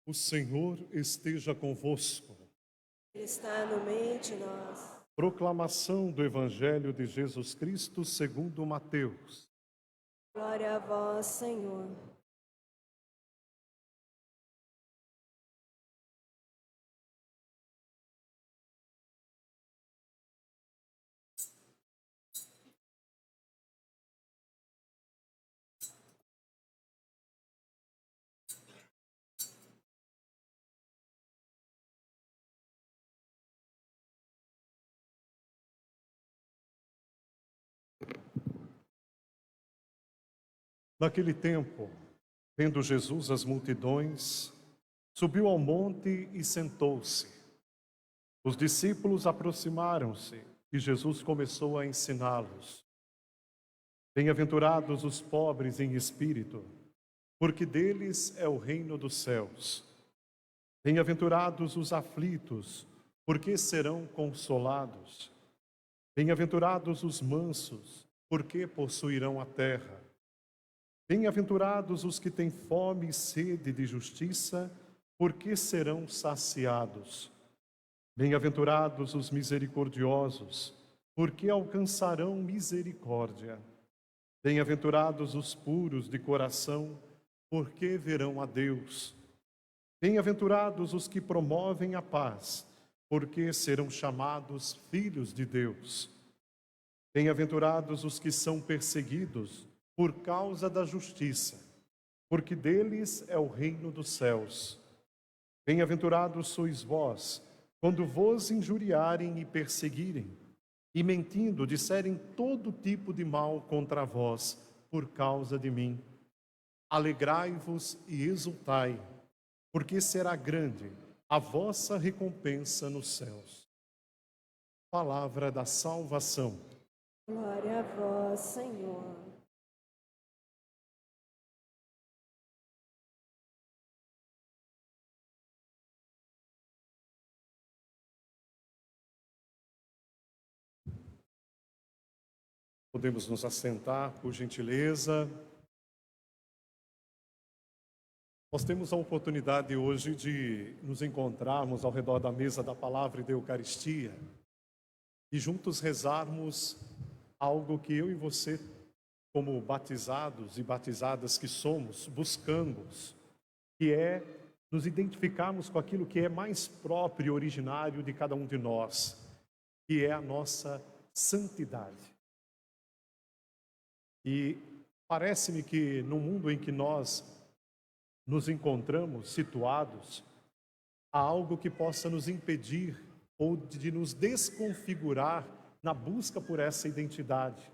O Senhor esteja convosco. Ele está no meio de nós. Proclamação do Evangelho de Jesus Cristo segundo Mateus. Glória a vós, Senhor. Naquele tempo, vendo Jesus as multidões, subiu ao monte e sentou-se. Os discípulos aproximaram-se e Jesus começou a ensiná-los. Bem-aventurados os pobres em espírito, porque deles é o reino dos céus. Bem-aventurados os aflitos, porque serão consolados. Bem-aventurados os mansos, porque possuirão a terra. Bem-aventurados os que têm fome e sede de justiça, porque serão saciados. Bem-aventurados os misericordiosos, porque alcançarão misericórdia. Bem-aventurados os puros de coração, porque verão a Deus. Bem-aventurados os que promovem a paz, porque serão chamados filhos de Deus. Bem-aventurados os que são perseguidos por causa da justiça, porque deles é o reino dos céus. Bem-aventurados sois vós, quando vos injuriarem e perseguirem, e mentindo disserem todo tipo de mal contra vós, por causa de mim. Alegrai-vos e exultai, porque será grande a vossa recompensa nos céus. Palavra da salvação. Glória a vós, Senhor. Podemos nos assentar, por gentileza. Nós temos a oportunidade hoje de nos encontrarmos ao redor da mesa da palavra e da Eucaristia e juntos rezarmos algo que eu e você, como batizados e batizadas que somos, buscamos, que é nos identificarmos com aquilo que é mais próprio e originário de cada um de nós, que é a nossa santidade. E parece-me que no mundo em que nós nos encontramos situados, há algo que possa nos impedir ou de nos desconfigurar na busca por essa identidade.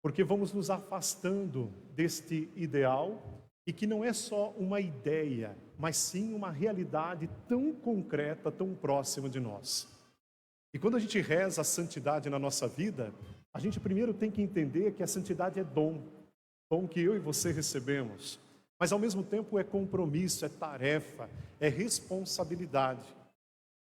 Porque vamos nos afastando deste ideal e que não é só uma ideia, mas sim uma realidade tão concreta, tão próxima de nós. E quando a gente reza a santidade na nossa vida, a gente primeiro tem que entender que a santidade é dom que eu e você recebemos, mas ao mesmo tempo é compromisso, é tarefa, é responsabilidade.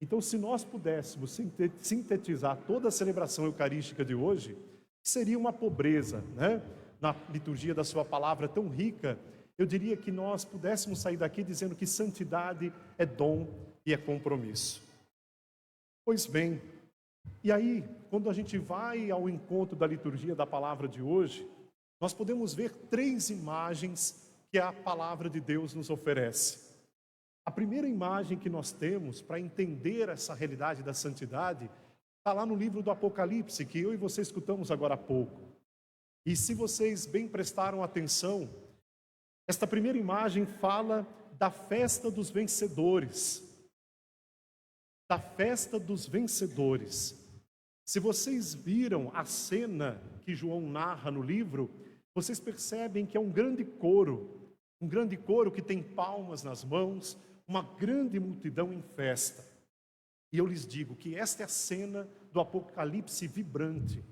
Então, se nós pudéssemos sintetizar toda a celebração eucarística de hoje, seria uma pobreza, né? Na liturgia da sua palavra tão rica, eu diria que nós pudéssemos sair daqui dizendo que santidade é dom e é compromisso. Pois bem, e aí, quando a gente vai ao encontro da liturgia da palavra de hoje, nós podemos ver 3 imagens que a palavra de Deus nos oferece. A primeira imagem que nós temos para entender essa realidade da santidade está lá no livro do Apocalipse, que eu e você escutamos agora há pouco. E se vocês bem prestaram atenção, esta primeira imagem fala da festa dos vencedores. Da festa dos vencedores. Se vocês viram a cena que João narra no livro, vocês percebem que é um grande coro que tem palmas nas mãos, uma grande multidão em festa. E eu lhes digo que esta é a cena do Apocalipse vibrante.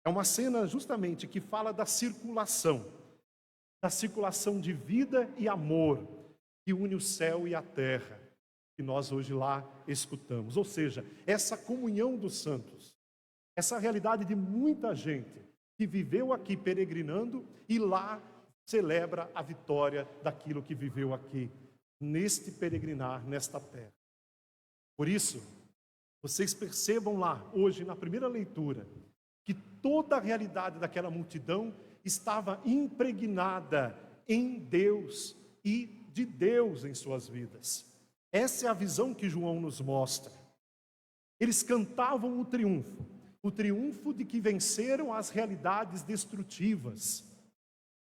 É uma cena justamente que fala da circulação de vida e amor, que une o céu e a terra, que nós hoje lá escutamos. Ou seja, essa comunhão dos santos, essa realidade de muita gente que viveu aqui peregrinando e lá celebra a vitória daquilo que viveu aqui. neste peregrinar, nesta terra. Por isso, vocês percebam lá, hoje, na primeira leitura, que toda a realidade daquela multidão estava impregnada em Deus e de Deus em suas vidas. Essa é a visão que João nos mostra. Eles cantavam o triunfo de que venceram as realidades destrutivas.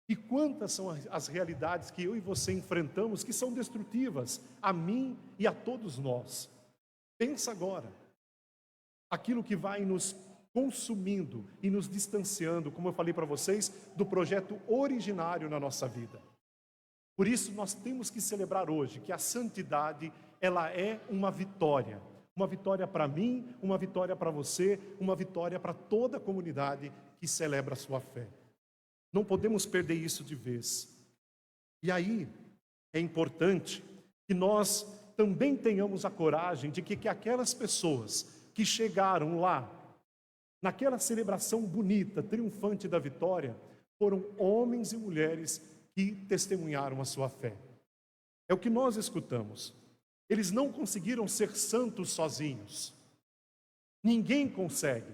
E quantas são as realidades que eu e você enfrentamos que são destrutivas a mim e a todos nós? Pensa agora, aquilo que vai nos consumindo e nos distanciando, como eu falei para vocês, do projeto originário na nossa vida. Por isso nós temos que celebrar hoje que a santidade, ela é uma vitória para mim, uma vitória para você, uma vitória para toda a comunidade que celebra a sua fé. Não podemos perder isso de vez. E aí é importante que nós também tenhamos a coragem de que aquelas pessoas que chegaram lá, naquela celebração bonita, triunfante da vitória, foram homens e mulheres que testemunharam a sua fé. É o que nós escutamos. Eles não conseguiram ser santos sozinhos. Ninguém consegue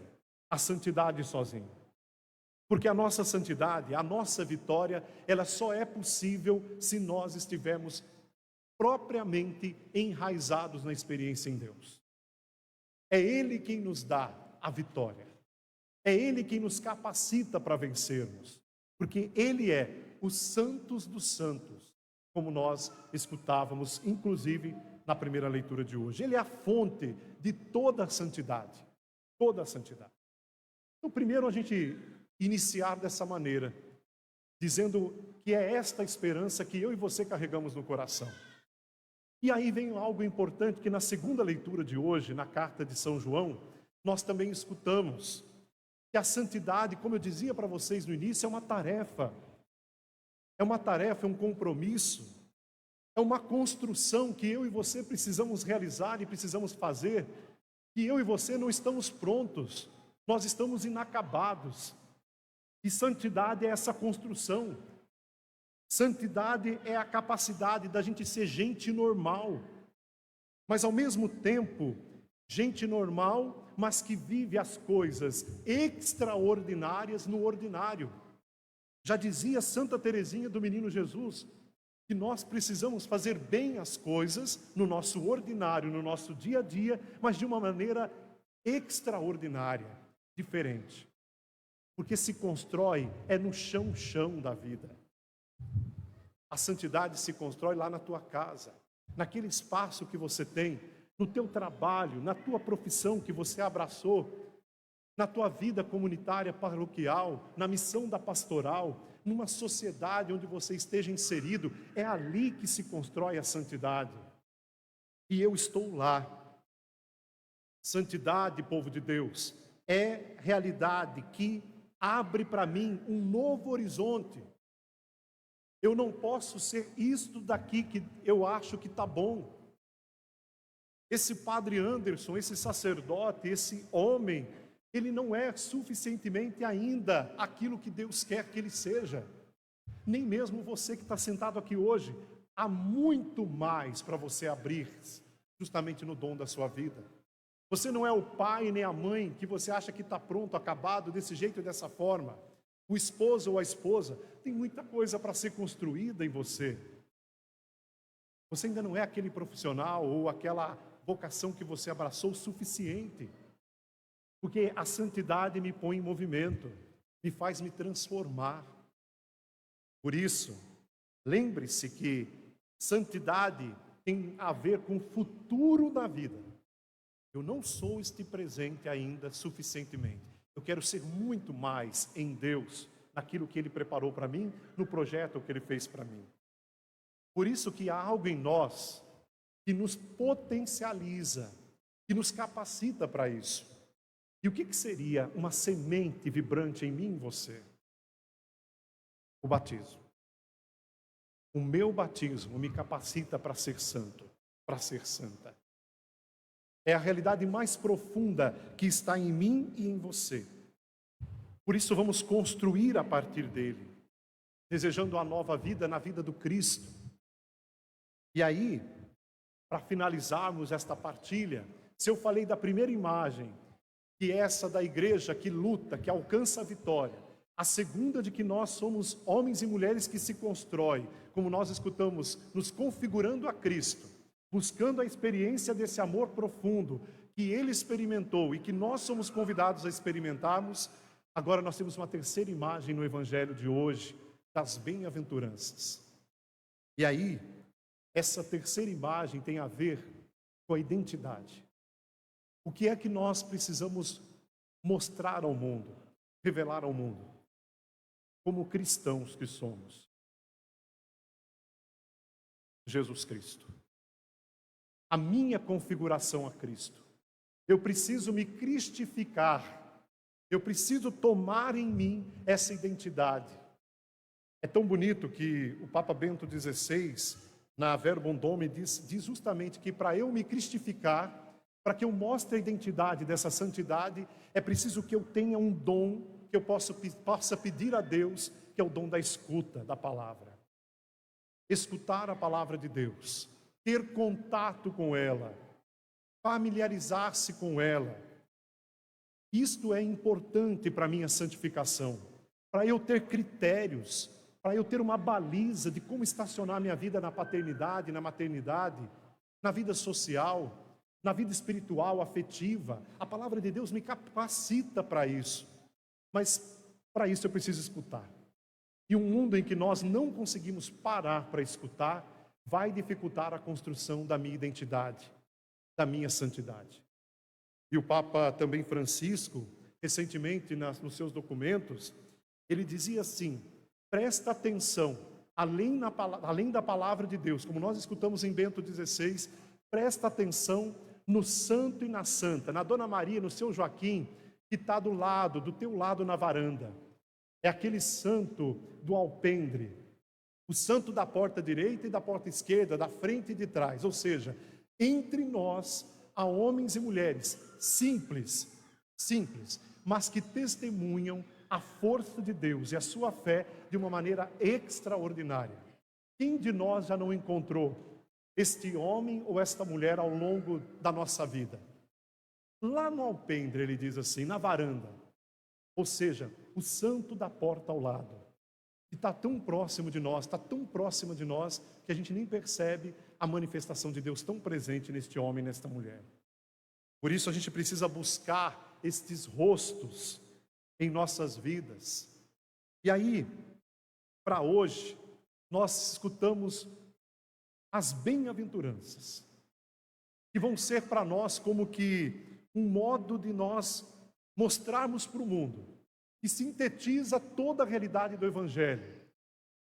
a santidade sozinho. Porque a nossa santidade, a nossa vitória, ela só é possível se nós estivermos propriamente enraizados na experiência em Deus. É Ele quem nos dá a vitória. É Ele quem nos capacita para vencermos. Porque Ele é os santos dos santos, como nós escutávamos, inclusive, na primeira leitura de hoje. Ele é a fonte de toda a santidade. Toda a santidade. Então, primeiro a gente iniciar dessa maneira, dizendo que é esta esperança que eu e você carregamos no coração. E aí vem algo importante que na segunda leitura de hoje, na carta de São João, nós também escutamos que a santidade, como eu dizia para vocês no início, é uma tarefa. É uma tarefa, é um compromisso, é uma construção que eu e você precisamos realizar e precisamos fazer, que eu e você não estamos prontos, nós estamos inacabados. E santidade é essa construção. Santidade é a capacidade da gente ser gente normal, mas ao mesmo tempo, gente normal, mas que vive as coisas extraordinárias no ordinário. Já dizia Santa Teresinha do Menino Jesus, que nós precisamos fazer bem as coisas no nosso ordinário, no nosso dia a dia, mas de uma maneira extraordinária, diferente. Porque se constrói no chão da vida. A santidade se constrói lá na tua casa, naquele espaço que você tem, no teu trabalho, na tua profissão que você abraçou, na tua vida comunitária paroquial, na missão da pastoral, numa sociedade onde você esteja inserido, é ali que se constrói a santidade. E eu estou lá. Santidade, povo de Deus, é realidade que abre para mim um novo horizonte. Eu não posso ser isto daqui que eu acho que está bom. Esse padre Anderson, esse sacerdote, esse homem, ele não é suficientemente ainda aquilo que Deus quer que ele seja. Nem mesmo você que está sentado aqui hoje, há muito mais para você abrir, justamente no dom da sua vida. Você não é o pai nem a mãe que você acha que está pronto, acabado, desse jeito e dessa forma. O esposo ou a esposa, tem muita coisa para ser construída em você. Você ainda não é aquele profissional ou aquela vocação que você abraçou o suficiente. Porque a santidade me põe em movimento, me faz me transformar. Por isso, lembre-se que santidade tem a ver com o futuro da vida. Eu não sou este presente ainda suficientemente. Eu quero ser muito mais em Deus, naquilo que Ele preparou para mim, no projeto que Ele fez para mim. Por isso que há algo em nós que nos potencializa, que nos capacita para isso. E o que seria uma semente vibrante em mim e em você? O batismo. O meu batismo me capacita para ser santo, para ser santa. É a realidade mais profunda que está em mim e em você. Por isso vamos construir a partir dele, desejando a nova vida na vida do Cristo. E aí, para finalizarmos esta partilha, se eu falei da primeira imagem, que é essa da igreja que luta, que alcança a vitória, a segunda de que nós somos homens e mulheres que se constroem, como nós escutamos, nos configurando a Cristo, buscando a experiência desse amor profundo que Ele experimentou e que nós somos convidados a experimentarmos. Agora nós temos uma terceira imagem no Evangelho de hoje, das bem-aventuranças. E aí, essa terceira imagem tem a ver com a identidade. O que é que nós precisamos mostrar ao mundo, revelar ao mundo, como cristãos que somos? Jesus Cristo. A minha configuração a Cristo. Eu preciso me cristificar. Eu preciso tomar em mim essa identidade. É tão bonito que o Papa Bento XVI, na Verbum Domini, diz justamente que para eu me cristificar, para que eu mostre a identidade dessa santidade, é preciso que eu tenha um dom que eu possa pedir a Deus, que é o dom da escuta da palavra. Escutar a palavra de Deus, ter contato com ela, familiarizar-se com ela. Isto é importante para a minha santificação, para eu ter critérios, para eu ter uma baliza de como estacionar minha vida na paternidade, na maternidade, na vida social, na vida espiritual, afetiva. A palavra de Deus me capacita para isso, mas para isso eu preciso escutar. E um mundo em que nós não conseguimos parar para escutar, vai dificultar a construção da minha identidade, da minha santidade. E o Papa também Francisco, recentemente nos seus documentos, ele dizia assim: presta atenção, além da palavra de Deus, como nós escutamos em Bento XVI, presta atenção no santo e na santa, na Dona Maria, no seu Joaquim, que está do teu lado na varanda. É aquele santo do alpendre, o santo da porta direita e da porta esquerda, da frente e de trás. Ou seja, entre nós há homens e mulheres simples, mas que testemunham a força de Deus e a sua fé de uma maneira extraordinária. Quem de nós já não encontrou este homem ou esta mulher ao longo da nossa vida? Lá no alpendre, ele diz assim, na varanda. Ou seja, o santo da porta ao lado, que está tão próximo de nós, está tão próximo de nós, que a gente nem percebe a manifestação de Deus tão presente neste homem e nesta mulher. Por isso a gente precisa buscar estes rostos em nossas vidas. E aí, para hoje, nós escutamos as bem-aventuranças, que vão ser para nós como que um modo de nós mostrarmos para o mundo, que sintetiza toda a realidade do Evangelho,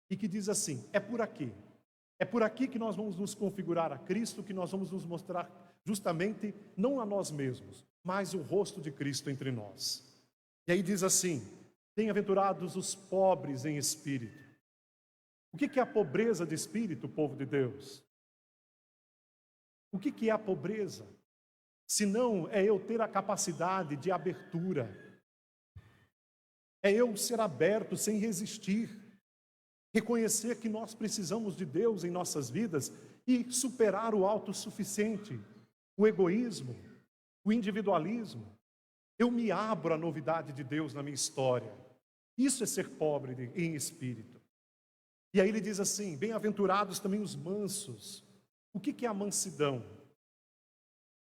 e que diz assim: é por aqui que nós vamos nos configurar a Cristo, que nós vamos nos mostrar justamente, não a nós mesmos, mas o rosto de Cristo entre nós. E aí diz assim: bem-aventurados os pobres em espírito. O que é a pobreza de espírito, povo de Deus? O que é a pobreza? Se não é eu ter a capacidade de abertura, é eu ser aberto sem resistir, reconhecer que nós precisamos de Deus em nossas vidas e superar o autossuficiente, o egoísmo, o individualismo. Eu me abro à novidade de Deus na minha história. Isso é ser pobre em espírito. E aí ele diz assim: bem-aventurados também os mansos. O que é a mansidão?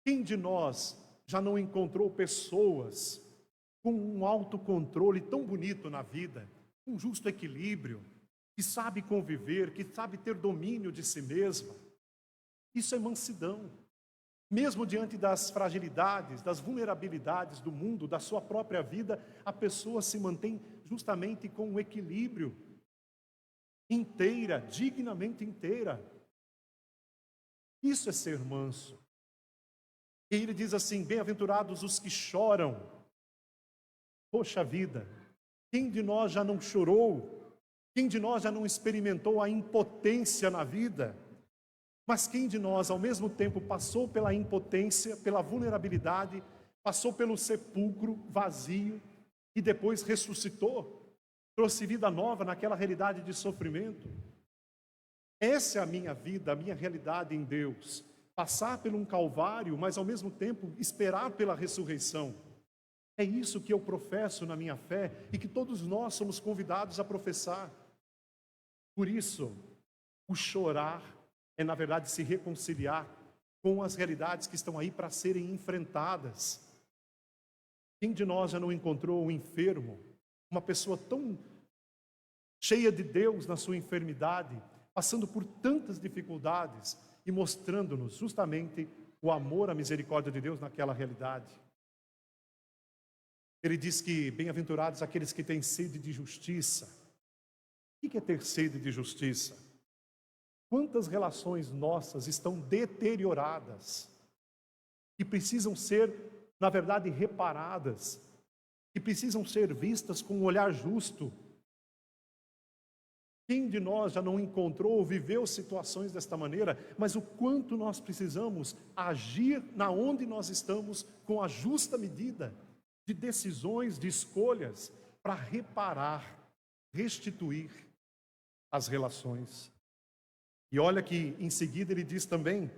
Quem de nós já não encontrou pessoas com um autocontrole tão bonito na vida, um justo equilíbrio, que sabe conviver, que sabe ter domínio de si mesma? Isso é mansidão. Mesmo diante das fragilidades, das vulnerabilidades do mundo, da sua própria vida, a pessoa se mantém justamente com um equilíbrio, inteira, dignamente inteira. Isso é ser manso. E ele diz assim: bem-aventurados os que choram. Poxa vida, quem de nós já não chorou? Quem de nós já não experimentou a impotência na vida? Mas quem de nós, ao mesmo tempo, passou pela impotência, pela vulnerabilidade, passou pelo sepulcro vazio e depois ressuscitou, trouxe vida nova naquela realidade de sofrimento? Essa é a minha vida, a minha realidade em Deus. Passar por um calvário, mas ao mesmo tempo esperar pela ressurreição. É isso que eu professo na minha fé e que todos nós somos convidados a professar. Por isso, o chorar é, na verdade, se reconciliar com as realidades que estão aí para serem enfrentadas. Quem de nós já não encontrou um enfermo, uma pessoa tão cheia de Deus na sua enfermidade, passando por tantas dificuldades e mostrando-nos justamente o amor, a misericórdia de Deus naquela realidade? Ele diz que bem-aventurados aqueles que têm sede de justiça. O que é ter sede de justiça? Quantas relações nossas estão deterioradas e precisam ser, na verdade, reparadas, e precisam ser vistas com um olhar justo? Quem de nós já não encontrou ou viveu situações desta maneira, mas o quanto nós precisamos agir na onde nós estamos com a justa medida de decisões, de escolhas, para reparar, restituir as relações. E olha que em seguida ele diz também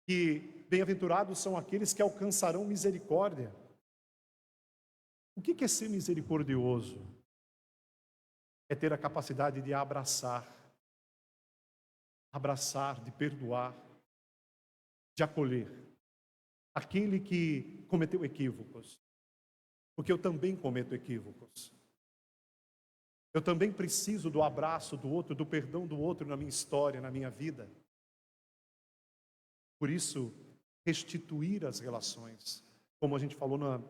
que bem-aventurados são aqueles que alcançarão misericórdia. O que é ser misericordioso? É ter a capacidade de abraçar, de perdoar, de acolher aquele que cometeu equívocos. Porque eu também cometo equívocos. Eu também preciso do abraço do outro, do perdão do outro na minha história, na minha vida. Por isso, restituir as relações, como a gente falou na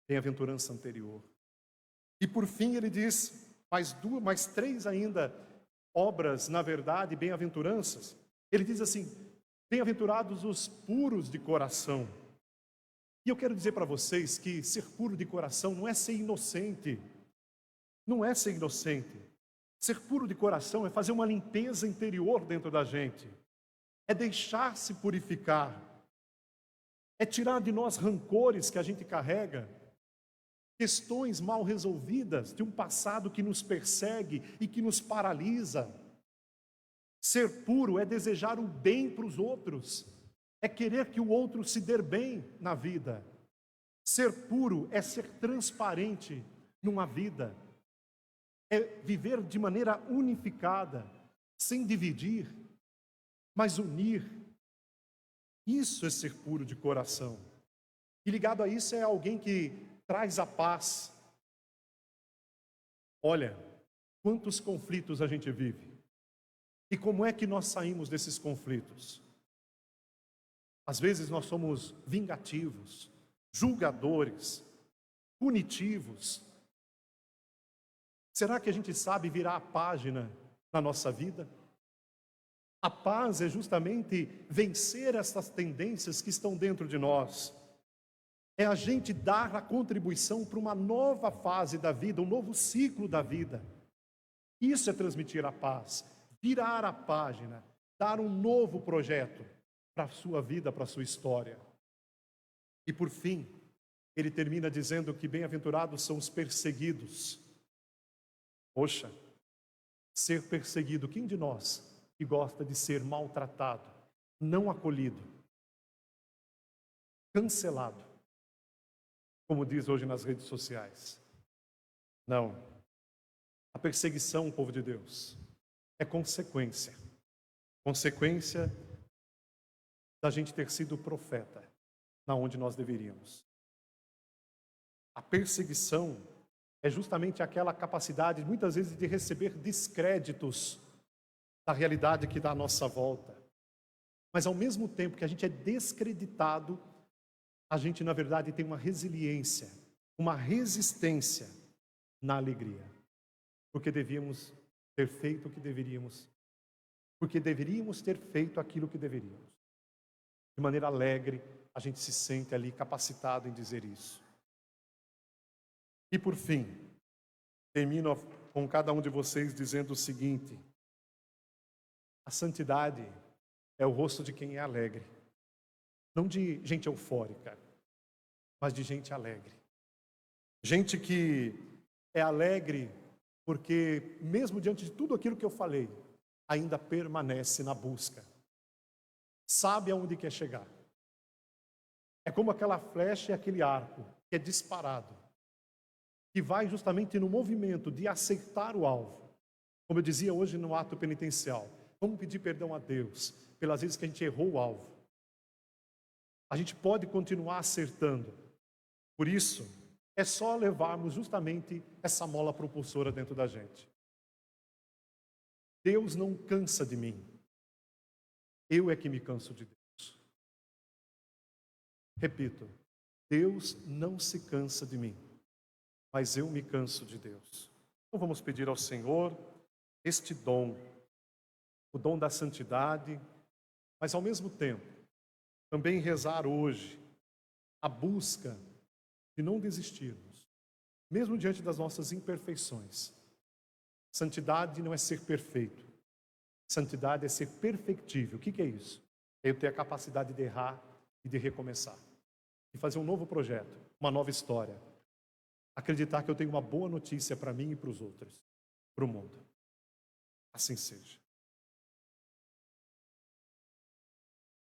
bem-aventurança anterior. E por fim ele diz, mais três ainda obras, na verdade, bem-aventuranças. Ele diz assim, bem-aventurados os puros de coração. E eu quero dizer para vocês que ser puro de coração não é ser inocente. Não é ser inocente. Ser puro de coração é fazer uma limpeza interior dentro da gente. É deixar-se purificar. É tirar de nós rancores que a gente carrega. Questões mal resolvidas de um passado que nos persegue e que nos paralisa. Ser puro é desejar o bem para os outros. É querer que o outro se dê bem na vida. Ser puro é ser transparente numa vida. É viver de maneira unificada, sem dividir, mas unir. Isso é ser puro de coração. E ligado a isso é alguém que traz a paz. Olha, quantos conflitos a gente vive. E como é que nós saímos desses conflitos? Às vezes nós somos vingativos, julgadores, punitivos. Será que a gente sabe virar a página na nossa vida? A paz é justamente vencer essas tendências que estão dentro de nós. É a gente dar a contribuição para uma nova fase da vida, um novo ciclo da vida. Isso é transmitir a paz, virar a página, dar um novo projeto para a sua vida, para a sua história. E por fim, ele termina dizendo que bem-aventurados são os perseguidos. Poxa, ser perseguido, quem de nós que gosta de ser maltratado, não acolhido, cancelado, como diz hoje nas redes sociais? Não. A perseguição, povo de Deus, é consequência da gente ter sido profeta na onde nós deveríamos. A perseguição é justamente aquela capacidade, muitas vezes, de receber descréditos da realidade que dá à nossa volta. Mas, ao mesmo tempo que a gente é descreditado, a gente, na verdade, tem uma resiliência, uma resistência na alegria. Porque devíamos ter feito o que deveríamos. Porque deveríamos ter feito aquilo que deveríamos. De maneira alegre, a gente se sente ali capacitado em dizer isso. E por fim, termino com cada um de vocês dizendo o seguinte: a santidade é o rosto de quem é alegre. Não de gente eufórica, mas de gente alegre. Gente que é alegre porque, mesmo diante de tudo aquilo que eu falei, ainda permanece na busca. Sabe aonde quer chegar. É como aquela flecha e aquele arco que é disparado, que vai justamente no movimento de acertar o alvo. Como eu dizia hoje no ato penitencial, vamos pedir perdão a Deus pelas vezes que a gente errou o alvo. A gente pode continuar acertando. Por isso, é só levarmos justamente essa mola propulsora dentro da gente. Deus não cansa de mim. Eu é que me canso de Deus. Repito, Deus não se cansa de mim, mas eu me canso de Deus. Então vamos pedir ao Senhor este dom, o dom da santidade, mas ao mesmo tempo, também rezar hoje a busca de não desistirmos, mesmo diante das nossas imperfeições. Santidade não é ser perfeito. Santidade é ser perfectível. O que é isso? É eu ter a capacidade de errar e de recomeçar. De fazer um novo projeto, uma nova história. Acreditar que eu tenho uma boa notícia para mim e para os outros, para o mundo. Assim seja.